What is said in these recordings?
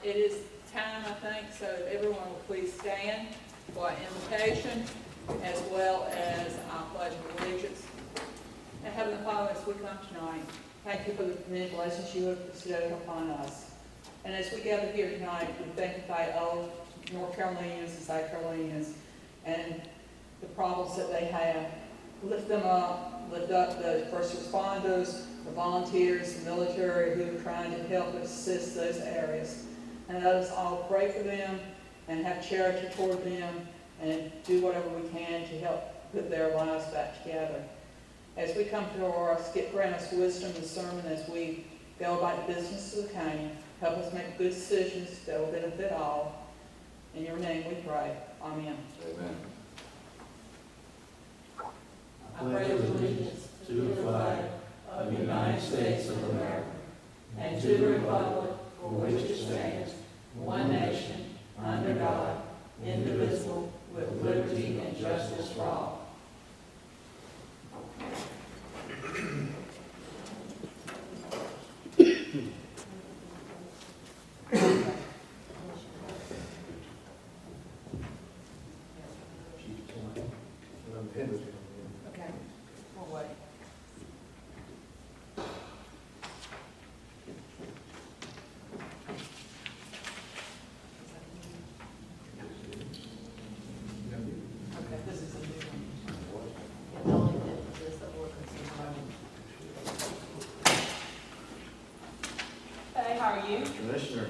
It is time, I think, so everyone will please stand for our invocation as well as our pledge of allegiance. And Heavenly Father, as we come tonight, thank you for the many blessings you have bestowed upon us. And as we gather here tonight, we thank all North Carolinians and South Carolinians and the problems that they have. Lift them up, lift up the first responders, the volunteers, the military who are trying to help assist those areas. And let us all pray for them and have charity toward them and do whatever we can to help put their lives back together. As we come to our grant us wisdom and discernment as we go about the business of the county. Help us make good decisions that will benefit all. In your name we pray. Amen. Amen. I pledge allegiance to the flag of the United States of America and to the republic for which it stands, one nation, under God, indivisible, with liberty and justice for all. Okay. We'll wait. Okay, this is a new one. The only difference is the ordinance is running. Hey, how are you? Commissioner.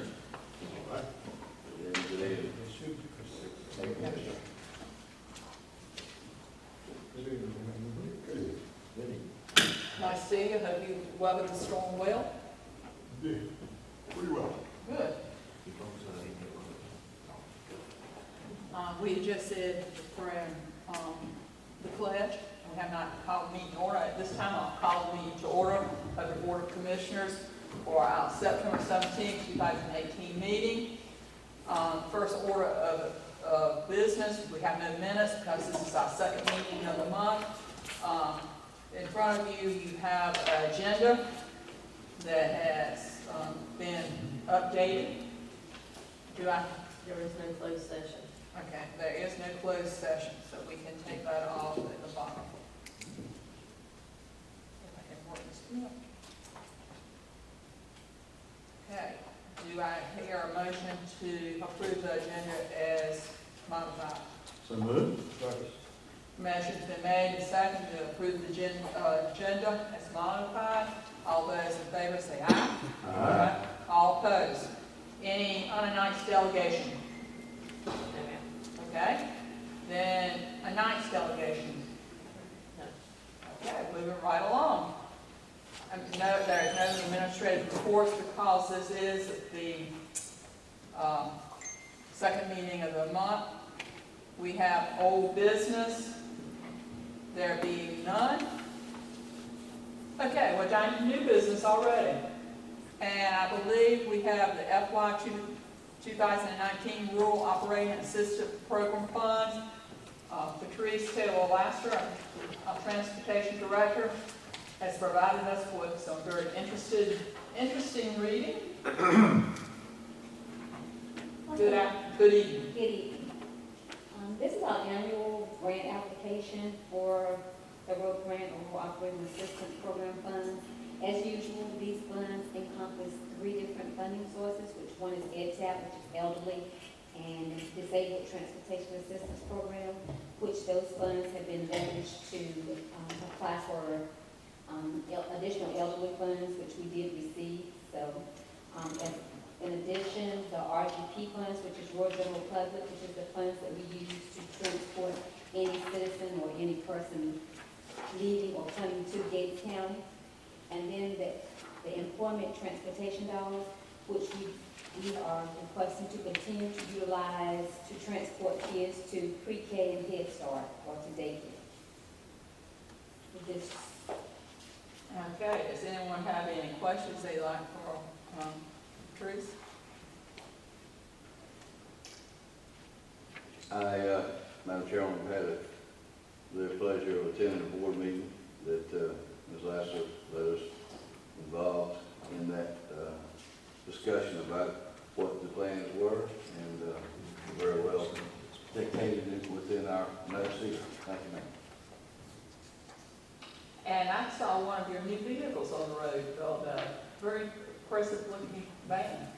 Good evening. Nice to see you. Hope you weathered the storm well. Pretty well. Good. We had just said for the pledge, we have not called meeting to order. At this time, I'll call the meeting to order of the Board of Commissioners for our September 17, 2018 meeting. First order of business, we have no minutes because this is our second meeting of the month. In front of you, you have an agenda that has been updated. There is no closed session. Okay, there is no closed session, so we can take that off at the bottom. If I can work this up. Okay, do I hear a motion to approve the agenda as modified? So moved. Motion's been made and seconded to approve the agenda as modified. All those in favor say aye. Aye. All opposed? Any unannounced delegation? Okay, then announced delegation. Okay, moving right along. No, there is no administrative reports because this is the second meeting of the month. We have old business. There being none. Okay, we're down to new business already. And I believe we have the FY 2019 Rural Operating Assistance Program Funds. Patrice Taylor-Laster, our Transportation Director, has provided us with some very interesting reading. Good evening. Good evening. This is our annual grant application for the road grant or operating assistance program funds. As usual, these funds encompass 3 different funding sources, which one is EdTap, which is elderly and disabled transportation assistance program, which those funds have been leveraged to apply for additional elderly funds, which we did receive. So, in addition, the RGP funds, which is Rural General Public, which is the funds that we use to transport any citizen or any person leaving or coming to Gates County. And then the employment transportation dollars, which we are requesting to continue to utilize to transport kids to pre-K and Head Start or to daycare. This. Okay, does anyone have any questions they'd like for Patrice? Madam Chairman, we had the pleasure of attending a board meeting that Ms. Lasser let us involved in that discussion about what the plans were, and very well dictated it within our notice here. Thank you, ma'am. And I saw one of your new vehicles on the road, the very impressive looking van.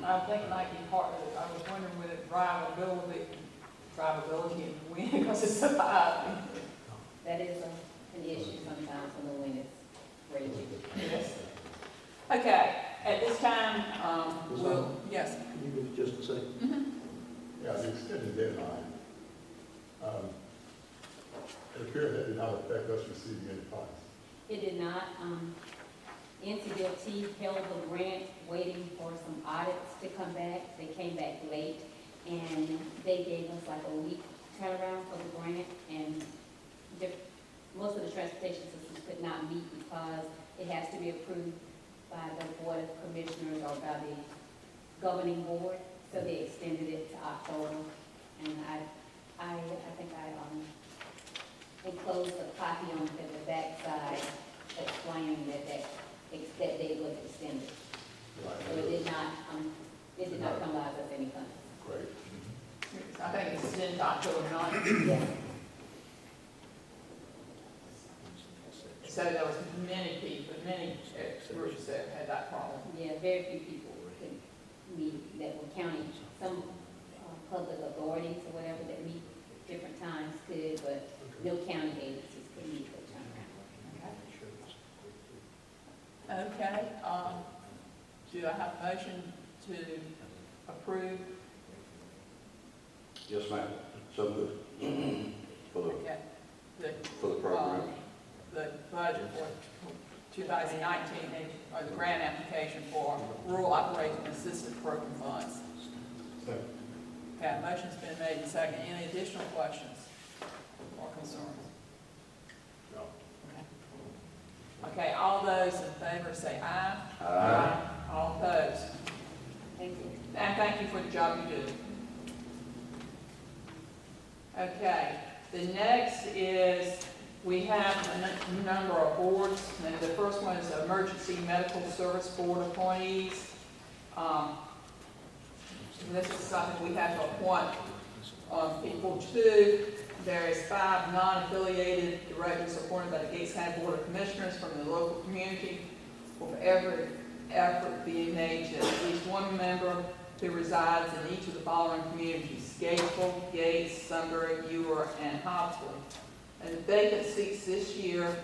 I think it might be part of it. I was wondering with it drivability and wind, because it's so high. That is an issue sometimes when the wind is raging. Yes. Okay, at this time, we'll, yes. Can you give just a second? Mhm. Yeah, the extended deadline. It appeared that did not affect us receiving any funds. It did not, NCDOT held the grant waiting for some audits to come back. They came back late, and they gave us like a week turnaround for the grant, and most of the transportation systems could not meet because it has to be approved by the Board of Commissioners or by the governing board, so they extended it to October. And I think I enclosed a copy on the backside explaining that date was extended. So it did not come out of any funds. Great. I think it's in October 9th. Yeah. So there was many people, many groups that had that problem. Yeah, very few people could meet that were county, some public authorities or whatever that meet different times could, but no county agencies could meet the turnaround. Okay, do I have a motion to approve? Yes, ma'am. So moved. Okay, For the program. the budget for 2019, or the grant application for rural operating assistance program funds. Second. Okay, a motion's been made and second. Any additional questions or concerns? No. Okay, all those in favor say aye. Aye. All opposed? Thank you. And thank you for the job you do. Okay, the next is, we have a number of boards, and the first one is Emergency Medical Service Board appointees. This is something we have to appoint people to. There is 5 non-affiliated directors appointed by the Gates County Board of Commissioners from the local community, with every effort being made to at least one member who resides in each of the following communities: Gatesville, Gates, Sunbury, Ewer, and Hobbsville. And the vacant seats this year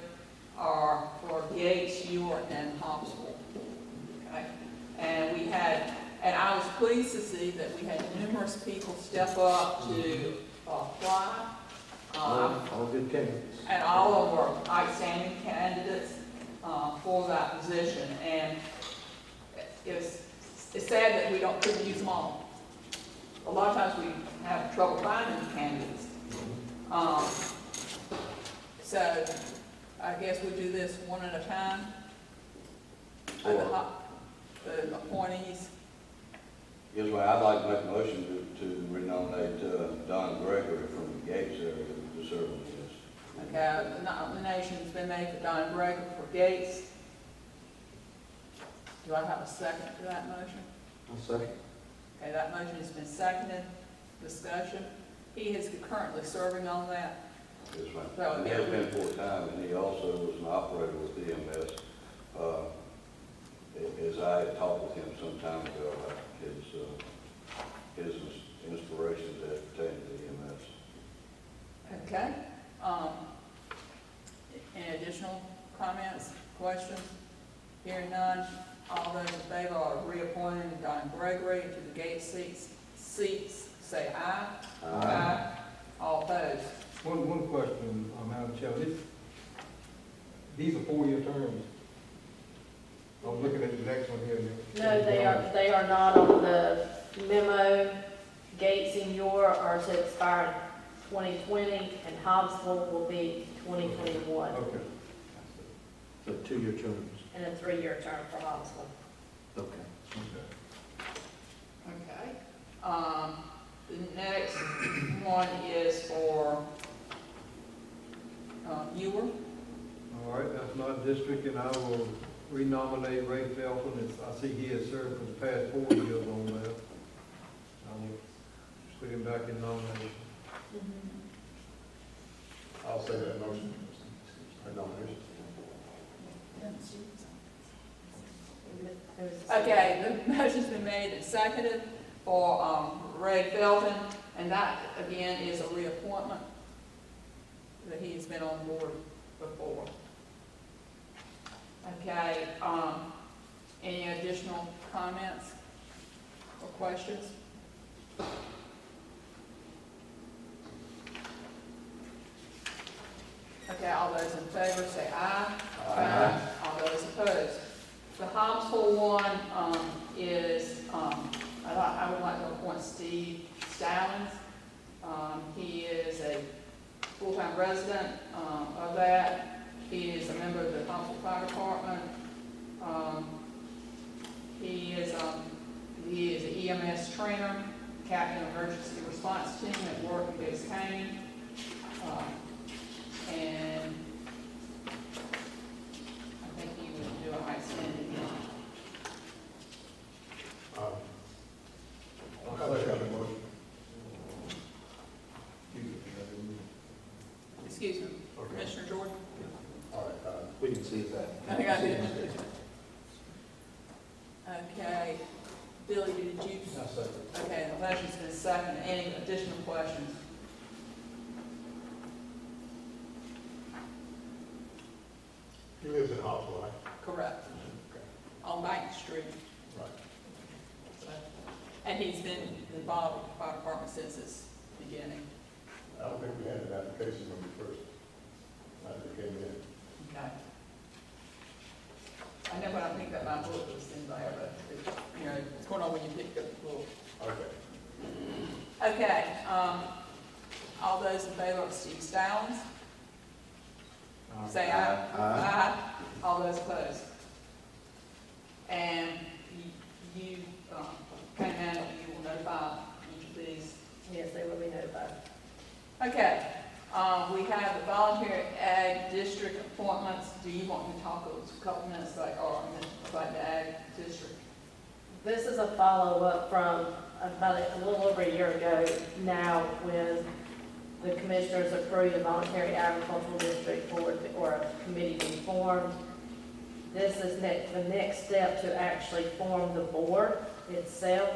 are for Gates, Ewer, and Hobbsville. Okay? And I was pleased to see that we had numerous people step up to apply. All good candidates. And all of them were outstanding candidates for that position. And it's sad that we couldn't use them all. A lot of times we have trouble finding candidates. So I guess we'll do this one at a time. The appointees. Yes, ma'am. I'd like to make a motion to renominate Don Gregory from the Gates area to serve on this. Okay, the nomination's been made for Don Gregory for Gates. Do I have a second to that motion? I'll second. Okay, that motion has been seconded. Discussion. He is currently serving on that. Yes, ma'am. So, And he has been full-time, and he also was an operator with EMS. As I had talked with him some time ago, about his inspirations as pertaining to EMS. Okay. Any additional comments, questions? Hearing none, all those in favor of reappointing Don Gregory to the Gates seats, say aye. Aye. All opposed? One question, Madam Chair. These are 4-year terms. I'm looking at the next one here. No, they are not on the memo. Gates and Ewer are to expire in 2020, and Hobbsville will be 2021, Okay. So 2-year terms. and a 3-year term for Hobbsville. Okay. Okay. The next one is for Ewer. All right, that's not district, and I will renominate Ray Felton. I see he has served for the past 4 years on that. I will put him back in nomination. I'll say that motion. Or nomination. Okay, the motion's been made and seconded for Ray Felton, and that, again, is a reappointment that he's been on board before. Okay, any additional comments or questions? Okay, all those in favor say aye. Aye. All those opposed. The Hobbsville one is, I would like to appoint Steve Stallings. He is a full-time resident of that. He is a member of the Hobbsville Fire Department. He is an EMS trainer, captain of emergency response team at work in Gates County. And I think he would do an outstanding job. I'll second the motion. Excuse me, Okay. Commissioner Jordan? All right, We can see that. I think I did. Okay, Billy, did you? Okay, the motion's been seconded. Any additional questions? he lives in Hobbsville, right? Correct. On Bank Street. Right. So, and he's been involved with the fire department since its beginning. I don't think we had an application when we first, came in. Okay. I know when I picked up my book, it was in there, but, you know, it's going on when you pick up the book. Okay. Okay, all those in favor of Steve Stallings? Say aye. Aye. All those opposed? And you, Hannah, you will notify each of these. Yes, they will be notified. Okay, we have the voluntary ag district appointments. Do you want me to talk a couple minutes about the ag district? This is a follow-up from about a little over a year ago now, when the commissioners approved a voluntary agricultural district board or a committee to be formed. This is the next step to actually form the board itself.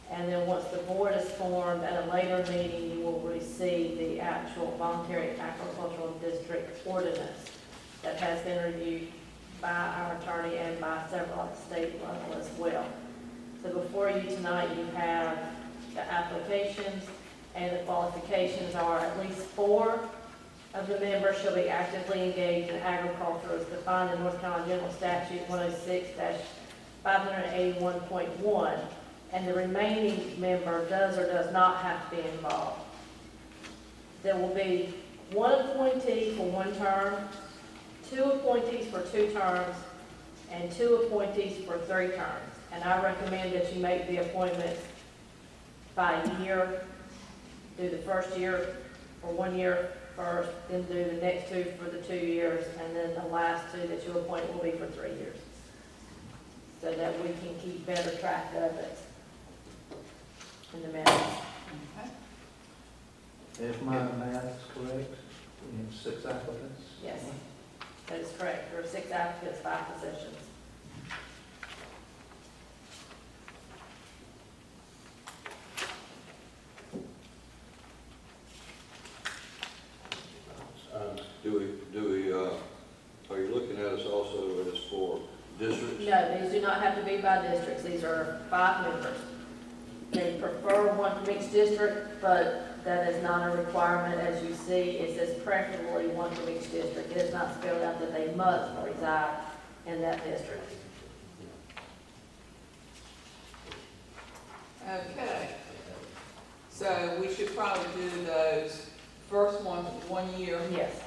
And then once the board is formed, at a later meeting, you will receive the actual voluntary agricultural district ordinance that has been reviewed by our attorney and by several at the state level as well. So before you tonight, you have the applications, and the qualifications are at least 4 of the members shall be actively engaged in agriculture as defined in North Carolina General Statute 106-581.1, and the remaining member does or does not have to be involved. There will be 1 appointee for 1 term, 2 appointees for 2 terms, and 2 appointees for 3 terms. And I recommend that you make the appointments by year. Do the first year for 1 year first, then do the next 2 for the 2 years, and then the last 2 that you appoint will be for 3 years. So that we can keep better track of it in the minutes. Okay. If my math is correct, we have 6 applicants? Yes, that is correct. There are 6 applicants, 5 positions. Are you looking at us also as for districts? No, these do not have to be by districts. These are 5 members. They prefer 1 from each district, but that is not a requirement. As you see, it says preferably 1 from each district. It is not spelled out that they must reside in that district. Okay. So we should probably do those first one, 1 year, Yes.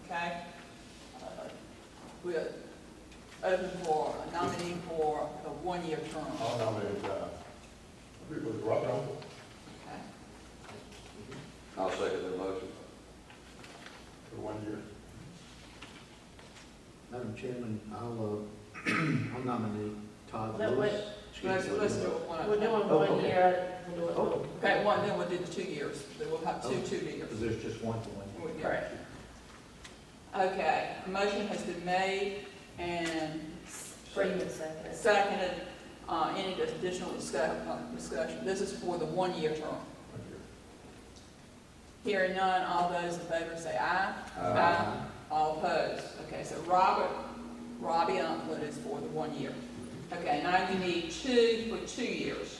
okay? We're open for a nominee for a 1-year term. I'll nominate, I think it was Robert Uncle. Okay. I'll second the motion. For 1 year. Madam Chairman, I'll nominate Todd No, Lewis. Let's do it one at a We're time. doing Oh, 1 okay. year, we'll do it. Oh, Okay, one, then we'll do the 2 years, then we'll have two Okay. 2 years. because there's just one for 1 year. Correct. Okay, a motion has been made and Freeman seconded. seconded. Any additional discussion? This is for the 1 year term. Hearing none, all those in favor say aye. Aye. All opposed. Okay, so Robbie Unklin is for the 1 year. Okay, now you need two for 2 years.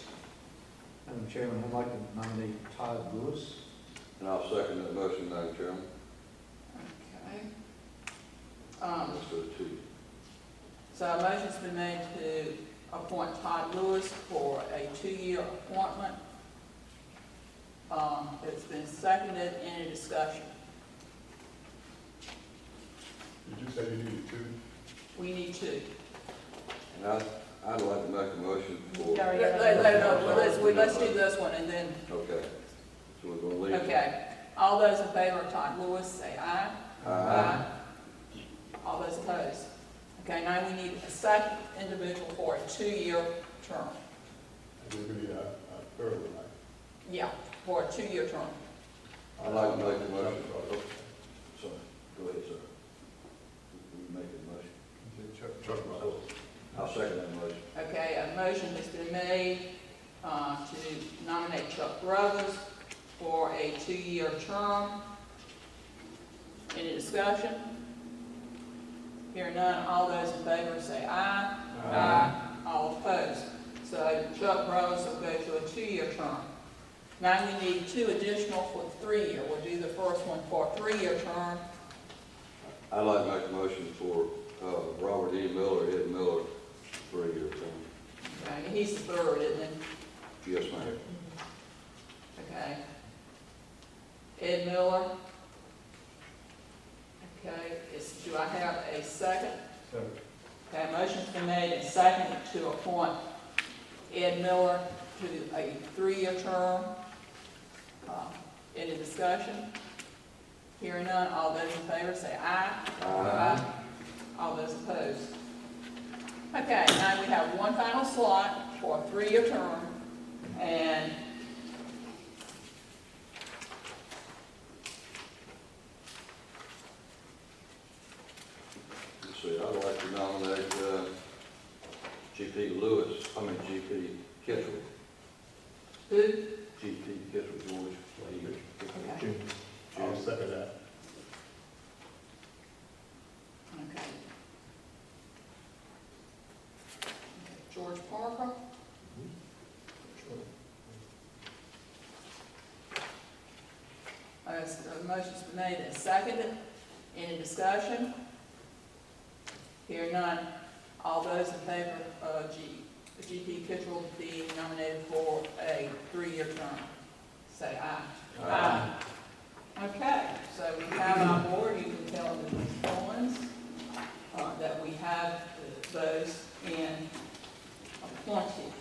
Madam Chairman, I'd like to nominate Todd Lewis. And I'll second that motion, Madam Chairman. Okay. Let's do it 2. So a motion's been made to appoint Todd Lewis for a 2-year appointment. It's been seconded. Any discussion? Did you say you needed 2? We need 2. And I'd like to make a motion for, Let's do this one and then, okay. So we're gonna leave. okay. All those in favor of Todd Lewis, say aye. Aye. All those opposed? Okay, now we need a second individual for a 2-year term. And we're gonna, third one, right? Yeah, for a 2-year term. I'd like to make a motion. Sorry, go ahead, sir. We make a motion. Chuck Russell. I'll second that motion. Okay, a motion has been made to nominate Chuck Brothers for a 2-year term. Any discussion? Hearing none, all those in favor say aye. Aye. All opposed. So Chuck Brothers will go to a 2-year term. Now we need 2 additional for 3-year. We'll do the first one for a 3-year term. I'd like to make a motion for Robert E. Miller, Ed Miller, 3-year term. Okay, he's the third, isn't he? Yes, ma'am. Okay. Ed Miller. Okay, do I have a second? Second. Okay, a motion's been made and seconded to appoint Ed Miller to a 3-year term. Any discussion? Hearing none, all those in favor say aye. Aye. All those opposed? Okay, now we have one final slot for a 3-year term, and Let's see, I'd like to nominate G.P. Kittrell. who? G.P. Kittrell, George. Okay. I'll second that. Okay. George Parker. The motion's been made and seconded. Any discussion? Hearing none. All those in favor of G.P. Kittrell being nominated for a 3-year term, say aye. Aye. Okay, so we have our board. You can tell the ones that we have those in appointed.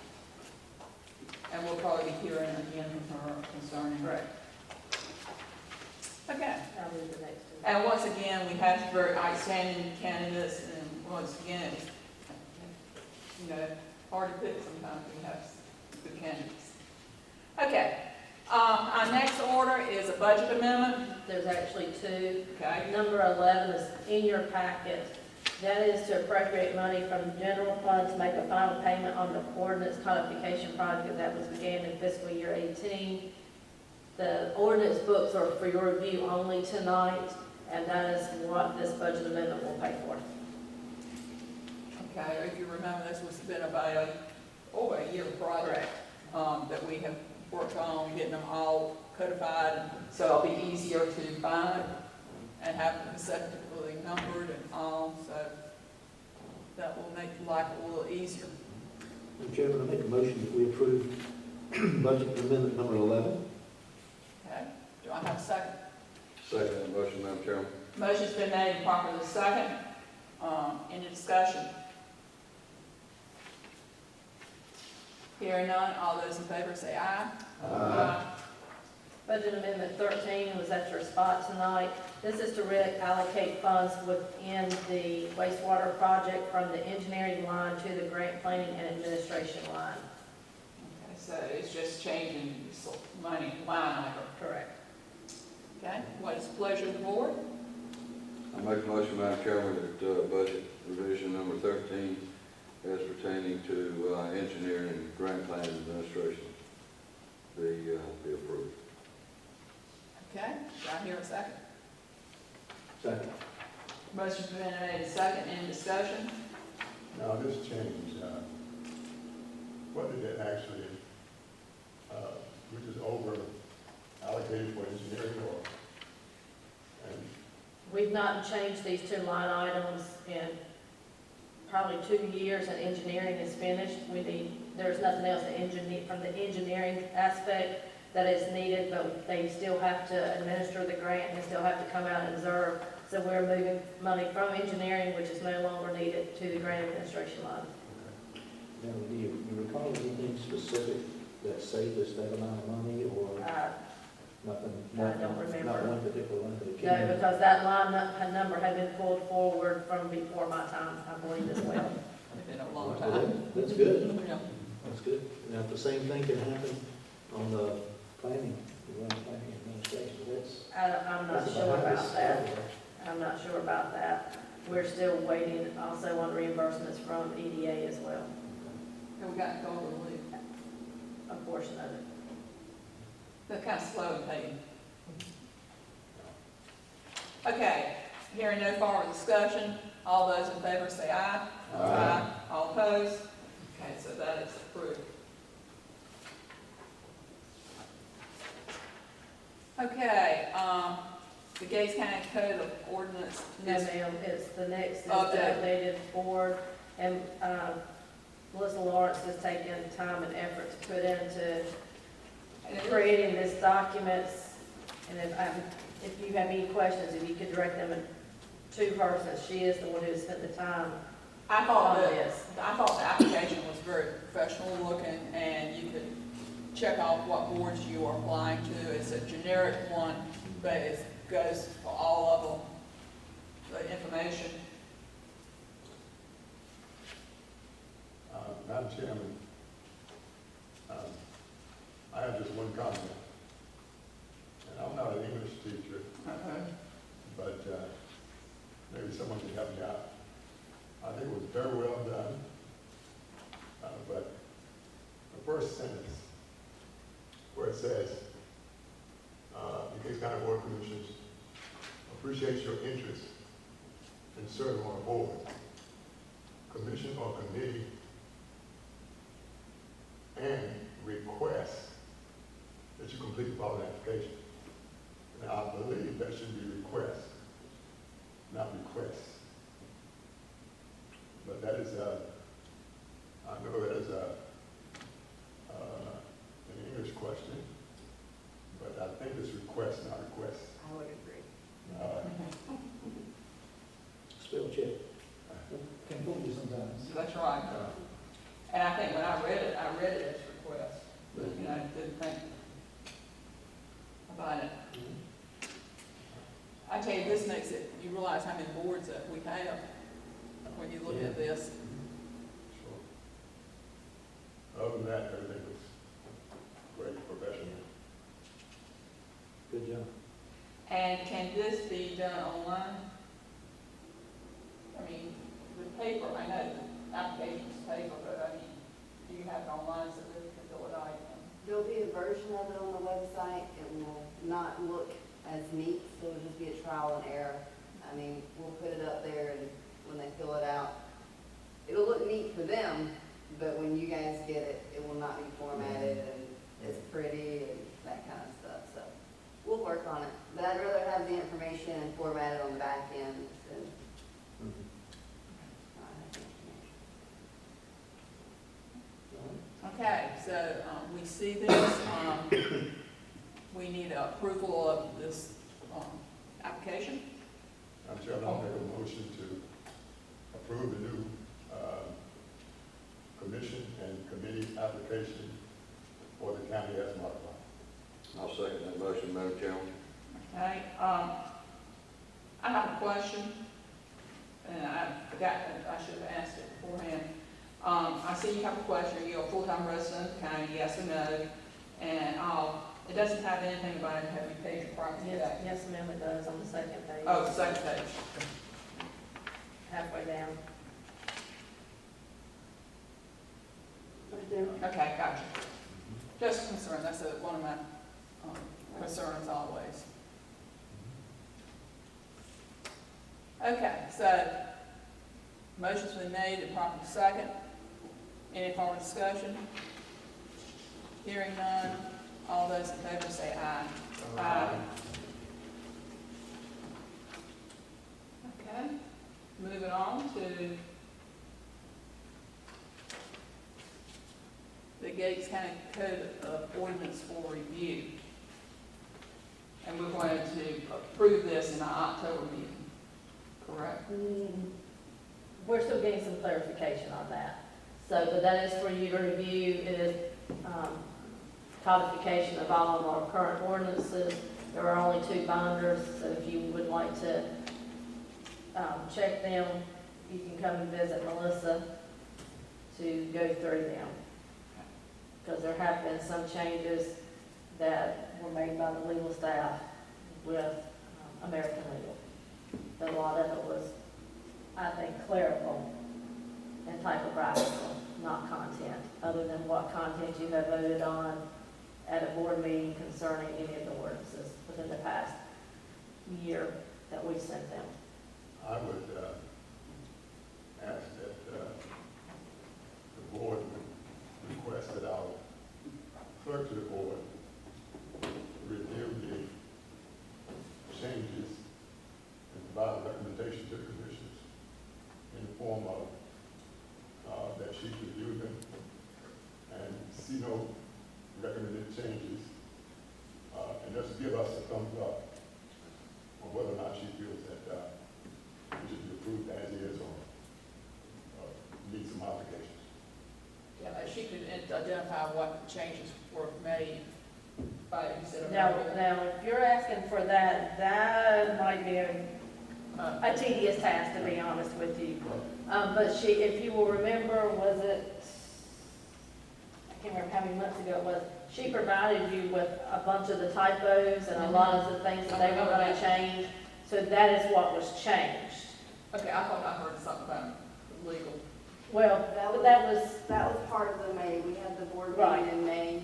And we'll probably be hearing again from her concerning. Right. Okay. I'll move the next two. And once again, we have very outstanding candidates, and once again, it's, hard to pick sometimes when you have good candidates. Okay, our next order is a budget amendment, There's actually 2. okay? Number 11 is in your packet. That is to appropriate money from the general fund to make a final payment on the ordinance codification project that was began in fiscal year 18. The ordinance books are for your review only tonight, and that is what this budget amendment will pay for. Okay, if you remember, this was been about over a year project that we have worked on, getting them all codified, so it'll be easier to find and have them consecutively numbered and all, so that will make life a little easier. Madam Chairman, I make a motion that we approve budget amendment number 11. Okay, do I have a second? Second that motion, Madam Chairman. Motion's been made and properly second. Any discussion? Hearing none, all those in favor say aye. Aye. Budget Amendment 13 was at your spot tonight. This is to reallocate funds within the wastewater project from the engineering line to the grant planning and administration line. Okay, so it's just changing money line item. Correct. Okay, what is the pleasure of the board? I make a motion, Madam Chairman, that budget revision number 13 as pertaining to engineering and grant planning administration be approved. Okay, do I hear a second? Second. Motion's been made, second, any discussion? Now, this change, what did it actually, we just over allocated for engineering or? And We've not changed these two line items in probably 2 years, and engineering is finished. There's nothing else from the engineering aspect that is needed, but they still have to administer the grant, and they still have to come out and observe. So we're moving money from engineering, which is no longer needed, to the grant administration line. Now, do you recall anything specific that saved us that amount of money, or nothing? I don't remember. Not one particular one, but it No, came in. because that line number had been pulled forward from before my time, I believe as well. It's been a long Well, time. That's good, Yeah. that's good. Now, if the same thing can happen on the planning, administration, I'm not that's sure behind about us. that. I'm not sure about that. We're still waiting also on reimbursements from EDA as well, Have we got Golden Leaf? a portion of it. They're kind of slow in paying. Okay, hearing no further discussion, all those in favor say aye. Aye. All opposed? Okay, so that is approved. Okay, the Gates County Code of Ordinance No, is, ma'am, it's the next, is the Okay. updated board, and Melissa Lawrence has taken time and effort to put into and it is- creating this documents, and if you have any questions, if you could direct them to her, since she is the one who spent the time I thought on that, this. I thought the application was very professional looking, and you could check off what boards you are applying to. It's a generic one, but it goes for all of them, the information. Madam Chairman, I have just one comment. And I'm not an English teacher, but maybe someone can help me out. I think it was very well done, but the first sentence, where it says, the Gates County Board of Commissioners appreciates your interest in serving on a board, commission, or committee, and requests that you complete the following application. Now, I believe that should be requests, not requests. But that is, I know that is an English question, but I think it's request, not request. I would agree. Spell check. Can fool you sometimes. That's right. And I think when I read it as request, but, you know, didn't think about it. I tell you, this makes it, you realize how many boards that we have when you look at this. Sure. Other than that, everything was great, professional. Good job. And can this be done online? I mean, the paper, I know the application's paper, but I mean, do you have it online so that we can fill it out? There'll be a version of it on the website. It will not look as neat, so it'll just be a trial and error. I mean, we'll put it up there, and when they fill it out, it'll look neat for them, but when you guys get it, it will not be formatted and it's pretty and that kind of stuff, so we'll work on it. But I'd rather have the information formatted on the back end than Mhm. not have the information. All right. Okay, so, we see this, we need approval of this, application. I'm sure I'll make a motion to approve the new commission and committee application for the county as modified. I'll second that motion. motion, Madam Chairman. Okay, I have a question, and I forgot, I should have asked it beforehand. I see you have a question, are you a full-time resident of the county, yes or no? And, it doesn't have anything about it, have you paid your property Yes, tax? yes, ma'am, it does on the second page. Oh, the second page. Halfway down. Right there. Okay, gotcha. Just a concern, that's one of my concerns always. Okay, so, motion's been made and properly second. Any further discussion? Hearing none, all those in favor say aye. Aye. Okay, moving on to the Gates County Code of Ordinance for review. And we're going to approve this in our October meeting, correct? We're still getting some clarification on that. So, but that is for you to review. It is codification of all of our current ordinances. There are only 2 binders, so if you would like to check them, you can come and visit Melissa to go through them. Because there have been some changes that were made by the legal staff with American Legal. But a lot of it was, I think, clerical and typographical, not content, other than what content you have voted on at a board meeting concerning any of the ordinances within the past year that we sent them. I would ask that the board request that our clerk to the board review the changes and provide a recommendation to the commissioners in the form of that she review them and see no recommended changes, and just give us a thumbs up on whether or not she feels that it should be approved as is or need some modifications. Yeah, if she could identify what changes were made by, instead of. Now, if you're asking for that, that might be a tedious task, to be honest with you. But she, if you will remember, was it, I can't remember how many months ago it was, she provided you with a bunch of the typos and a lot of the things that they were going to change. So that is what was changed. Okay, I thought I heard something about legal. Well, That was part of the May, we had the board Right. meeting in May,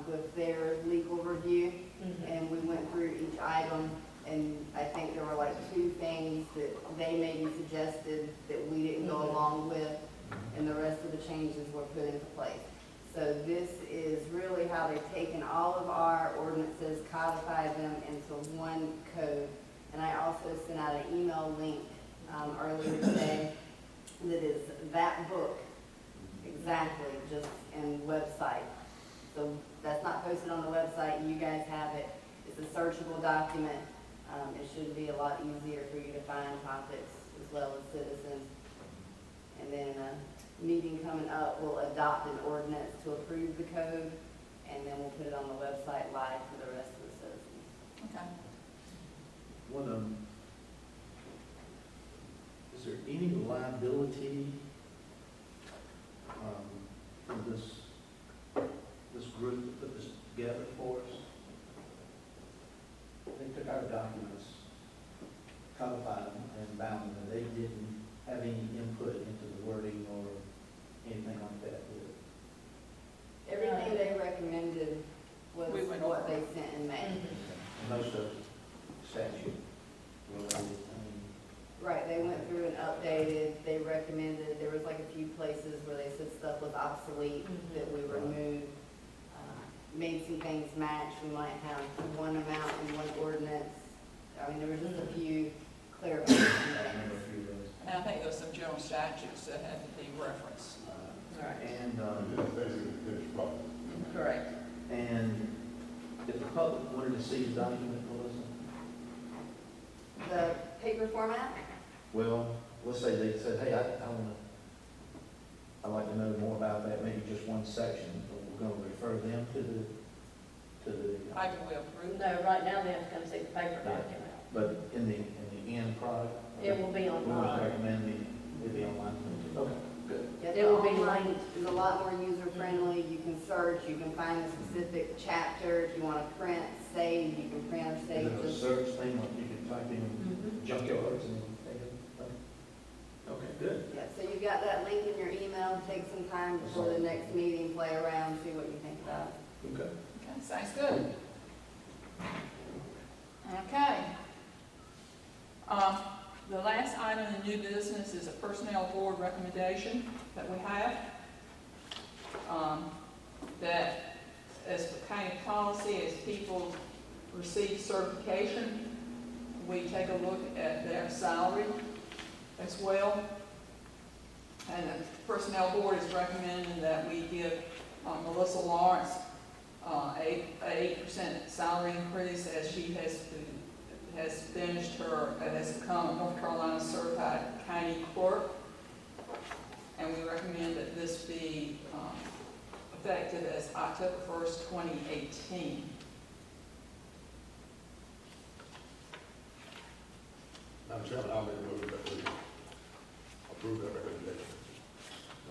with their legal review, Mhm. and we went through each item, and I think there were like 2 things that they maybe suggested that we didn't go Mhm. along with, and the rest of the changes were put into place. So this is really how they've taken all of our ordinances, codified them into one code. And I also sent out an email link, earlier today that is that book, exactly, just in website. So that's not posted on the website, you guys have it. It's a searchable document. It should be a lot easier for you to find topics as well as citizens. And then a meeting coming up, we'll adopt an ordinance to approve the code, and then we'll put it on the website live for the rest of the citizens. Okay. Is there any liability for this group that put this together for us? They took our documents, codified them, and bound them, and they didn't have any input into the wording or anything like that, did they? Everything they recommended was We went what over. they sent in May. Most of statute related, Right, they went through and updated, they recommended, there was like a few places where they said stuff was obsolete that we removed. Made some things match, we might have one amount in one ordinance. I mean, there were just a few clarification I remember things. a few of those. And I think there was some general statutes that had to be referenced. Right. And, It's basically the finished product. Correct. and if the public wanted to see the document, Melissa, The paper format, well, let's say they said, hey, I'd like to know more about that, maybe just one section, but we're gonna refer them to the to the, I can we approve? No, right now they have to come see the paper document. but in the end product? It will be We would online. recommend it'd be online. Okay, good. Yeah, It will be online linked. is a lot more user-friendly. You can search, you can find a specific chapter. If you want to print, save, you can print or Is save. it a Just search thing, like you can type in Mhm. junkyards and take it? Okay, good. Yeah, so you've got that link in your email. Take some time before the next meeting, play around, see what you think about it. Okay. Okay, sounds good. Okay. The last item in new business is a personnel board recommendation that we have. That as for county policy, as people receive certification, we take a look at their salary as well. And the personnel board is recommending that we give Melissa Lawrence a 8% salary increase as she has finished her, has become a North Carolina certified county clerk. And we recommend that this be effective as October 1st, 2018. Madam Chairman, I'll make a motion that we approve that recommendation.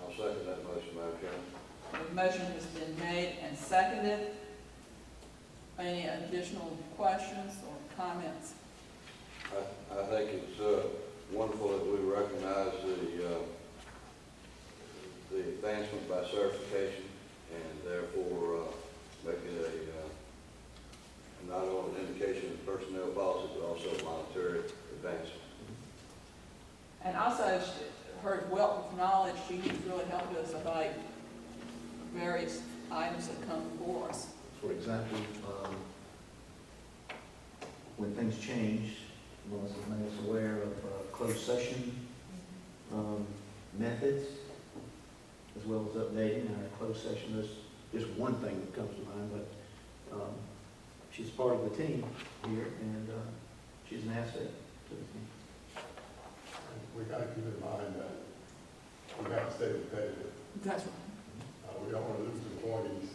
I'll second that motion, Madam Chairman. The motion has been made and seconded. Any additional questions or comments? I think it's wonderful that we recognize the advancement by certification and therefore make it not only an indication of personnel policy, but also monetary advancement. And also, her wealth of knowledge, she has really helped us about various items that come before us. For example, when things change, Melissa made us aware of closed session methods, as well as updating our closed session. There's just one thing that comes to mind, but she's part of the team here, and she's an asset to the team. And we gotta keep in mind that we gotta stay competitive. That's right. We don't wanna lose employees.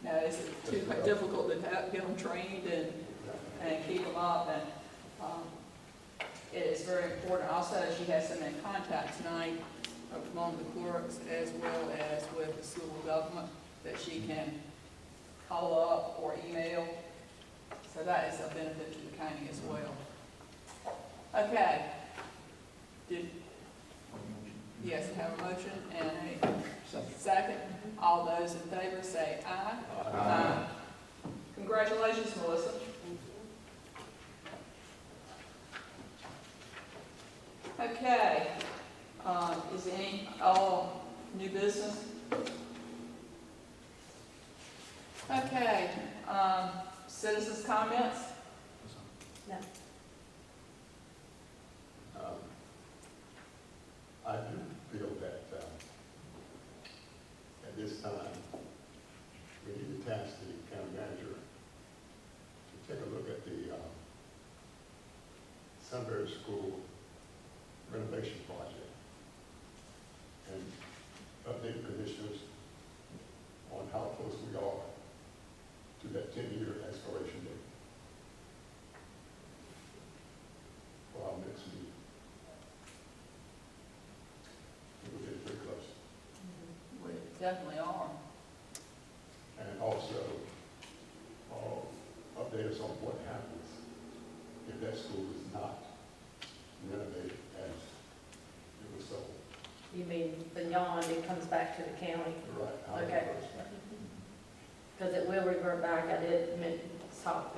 Now, it's too difficult to get them trained and keep them up, and it is very important. Also, she has some in contact tonight among the clerks as well as with the school government that she can call up or email. So that is a benefit to the county as well. Okay. Yes, we have a motion and a second. All those in favor say aye. Aye. Congratulations, Melissa. Okay, is any, all new business? Okay, citizens' comments? No. I do feel that at this time, we need to task the county manager to take a look at the Sunbury School renovation project and update the commissioners on how close we are to that 10-year expiration date for our next meeting. We're getting pretty close. We definitely are. And also, update us on what happens if that school is not renovated as it was sold. You mean beyond, it comes back to the county? Right. How it Okay. goes back. Because it will revert back. I did talk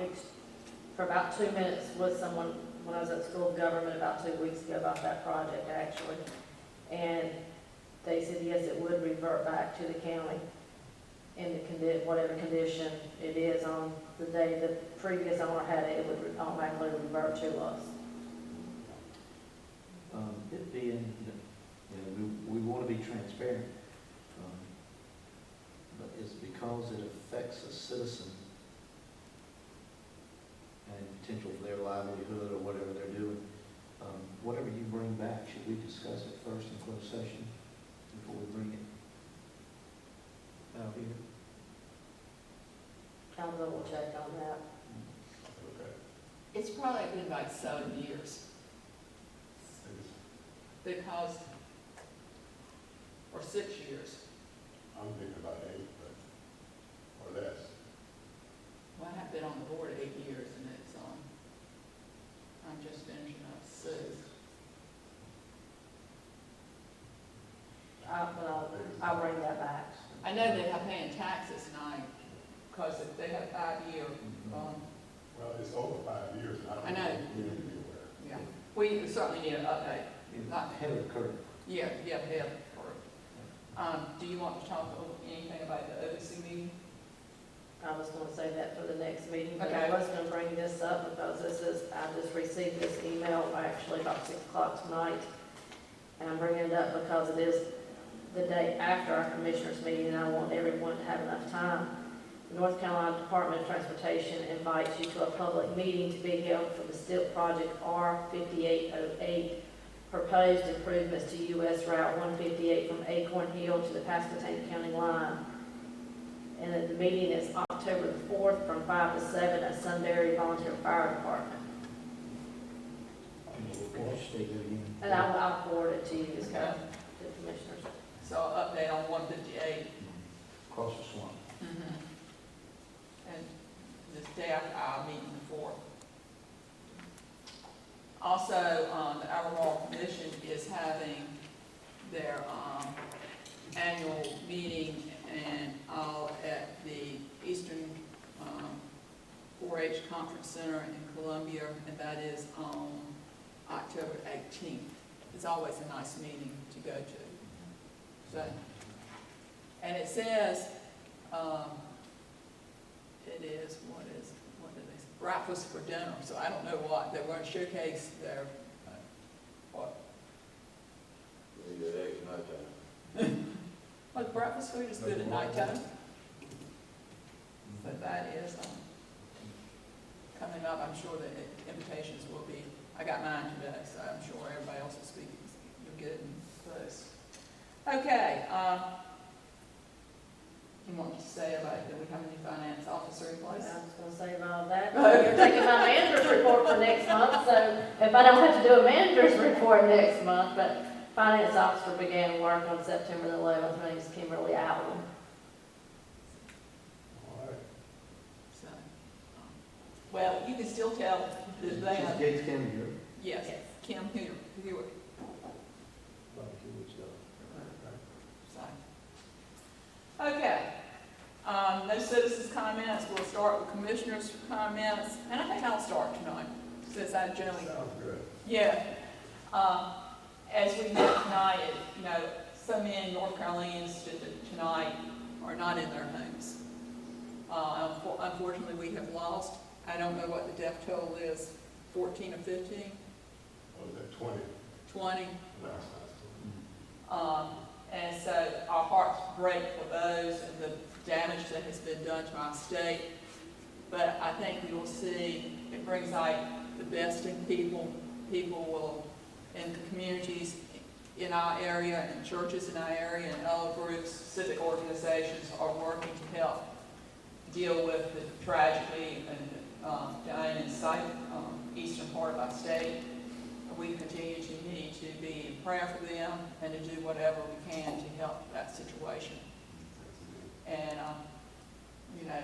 for about 2 minutes with someone when I was at School of Government about 2 weeks ago about that project, actually. And they said, yes, it would revert back to the county in the whatever condition it is on the day the previous owner had it, it would automatically revert to us. It being, we want to be transparent, but it's because it affects a citizen and potential for their livelihood or whatever they're doing. Whatever you bring back, should we discuss it first in closed session before we bring it out here? I'll double check on that. Okay. It's probably been like 7 years, because, or 6 years. I'm thinking about 8, but, or less. Well, I have been on the board 8 years, and it's, I'm just finishing up 6. I'll bring that back. I know they have paying taxes now, because they have 5-year, Well, it's over 5 years, and I I know. don't need to be aware. yeah. We certainly need an update. Not- Ahead of the curve. Yeah, yeah. Do you want to talk anything about the OVC meeting? I was gonna say that for the next meeting, but Okay. I was gonna bring this up because I just received this email actually about 6 o'clock tonight. And I'm bringing it up because it is the day after our commissioners meeting, and I want everyone to have enough time. The North Carolina Department of Transportation invites you to a public meeting to be held for the STIP project R5808, proposed improvements to US Route 158 from Acorn Hill to the Pasquotank County line. And then the meeting is October the 4th from 5 to 7 at Sunbury Volunteer Fire Department. And I'll forward it to you, to Okay. the commissioners. So update on 158. Across the swamp. And this day after our meeting before. Also, the Albemarle Commission is having their annual meeting and all at the Eastern 4-H Conference Center in Columbia, and that is on October 18th. It's always a nice meeting to go to. So, and it says, it is, what did they say? Breakfast for dinner, so I don't know what, they're going to showcase their, what? We need that egg at nighttime. Well, the breakfast food is good at nighttime. But that is, coming up, I'm sure the invitations will be, I got mine today, so I'm sure everybody else is speaking, you'll get it in close. Okay, you want to say about, do we have any finance officer in I place? was gonna save all that. You're taking my manager's report for next month, so if I don't have to do a manager's report next month, but finance officer began work on September the 11th. Her name is Kimberly Allen. All right. So, well, you can still tell that they have, Gates County here. yes, Kim Hewitt. About 2 weeks ago. So, okay, no citizens' comments, we'll start with commissioners' comments, and I think I'll start tonight, since I generally, Sounds good. yeah. As we met tonight, you know, so many North Carolinians tonight are not in their homes. Unfortunately, we have lost, I don't know what the death toll is, 14 or 15, What was that, 20? 20? Last night. And so our hearts break for those and the damage that has been done to our state. But I think we will see, it brings out the best in people. People will, in the communities in our area, and churches in our area, and other groups, civic organizations are working to help deal with the tragedy and down in the eastern part of our state. We continue to need to be in prayer for them and to do whatever we can to help that situation. And, you know,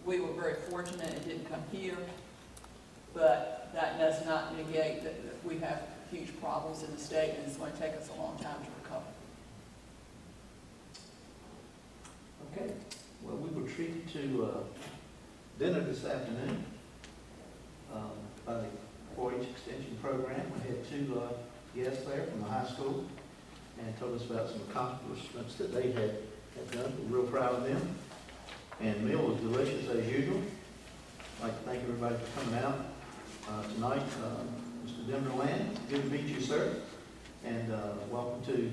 we were very fortunate it didn't come here, but that does not negate that we have huge problems in the state, and it's going to take us a long time to recover. Okay, well, we were treated to dinner this afternoon by the 4-H Extension Program. We had 2 guests there from the high school and told us about some accomplishments that they had done. We're real proud of them. And the meal was delicious as usual. I'd like to thank everybody for coming out tonight. Mr. Denver Land, good to meet you, sir. And welcome to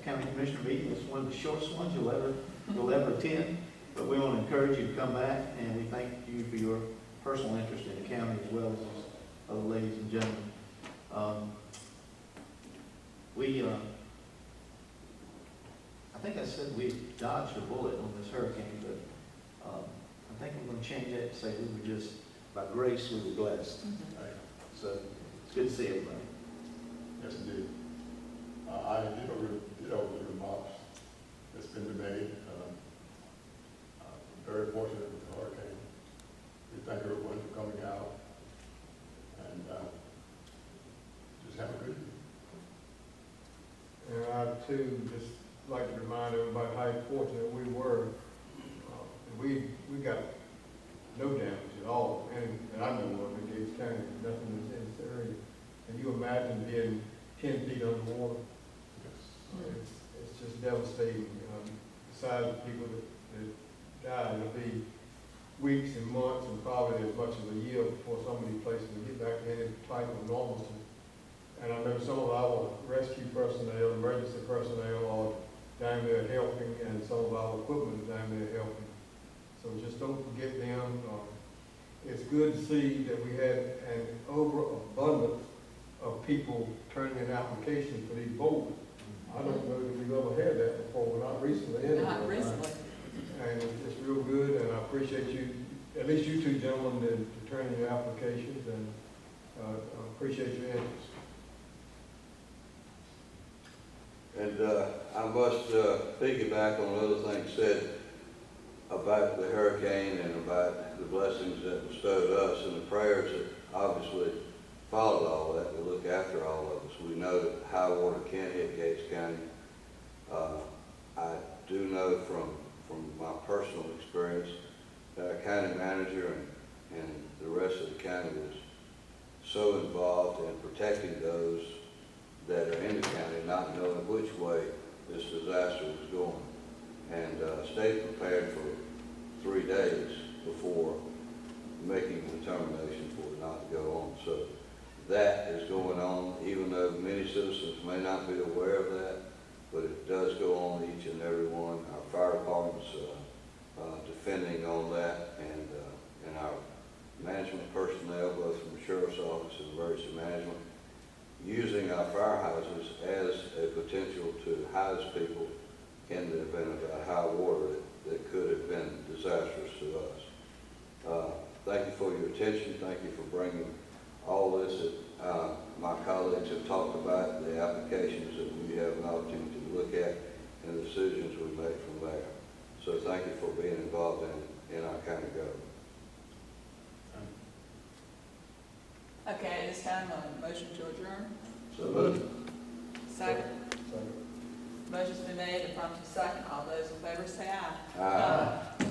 County Commissioner meeting. It's one of the shortest ones you'll ever attend. But we want to encourage you to come back, and we thank you for your personal interest in the county as well as other ladies and gentlemen. I think I said we dodged a bullet on this hurricane, but I think I'm gonna change that to say we were just, by grace, we were blessed. Right. So it's good to see everybody. Yes, indeed. I did over the remarks that's been made. Very fortunate with the hurricane. We thank everyone for coming out and just have a good evening. And I too just like to remind everybody how fortunate we were. We got no damage at all, and I know of in Gates County, nothing in this area. And you imagine being 10 feet underwater, it's just devastating. Besides the people that died, it'll be weeks and months and probably as much as a year before some of these places will get back to any type of normalcy. And I know some of our rescue personnel, emergency personnel are down there helping, and some of our equipment is down there helping. So just don't forget them. It's good to see that we had an overabundance of people turning in applications for these boards. I don't know that we've ever had that before, not recently anyway. Not recently. And it's real good, and I appreciate you, at least you two gentlemen, to turn in your applications, and I appreciate your interest. And I must piggyback on other things said about the hurricane and about the blessings that bestowed us and the prayers that obviously followed all that to look after all of us. We know that high water can hit Gates County. I do know from my personal experience that our county manager and the rest of the county was so involved in protecting those that are in the county, not knowing which way this disaster was going. And stayed prepared for 3 days before making the determination for it not to go on. So that is going on, even though many citizens may not be aware of that, but it does go on each and every one. Our fire department's defending on that, and our management personnel, both from the sheriff's office and emergency management, using our firehouses as a potential to house people in the event of a high water that could have been disastrous to us. Thank you for your attention. Thank you for bringing all this that my colleagues have talked about, the applications that we have an opportunity to look at, and the decisions we make from there. So thank you for being involved in our county government. Okay, at this time, a motion to adjourn. So moved. Second. Motion's been made and prompted second. All those in favor say aye. Aye.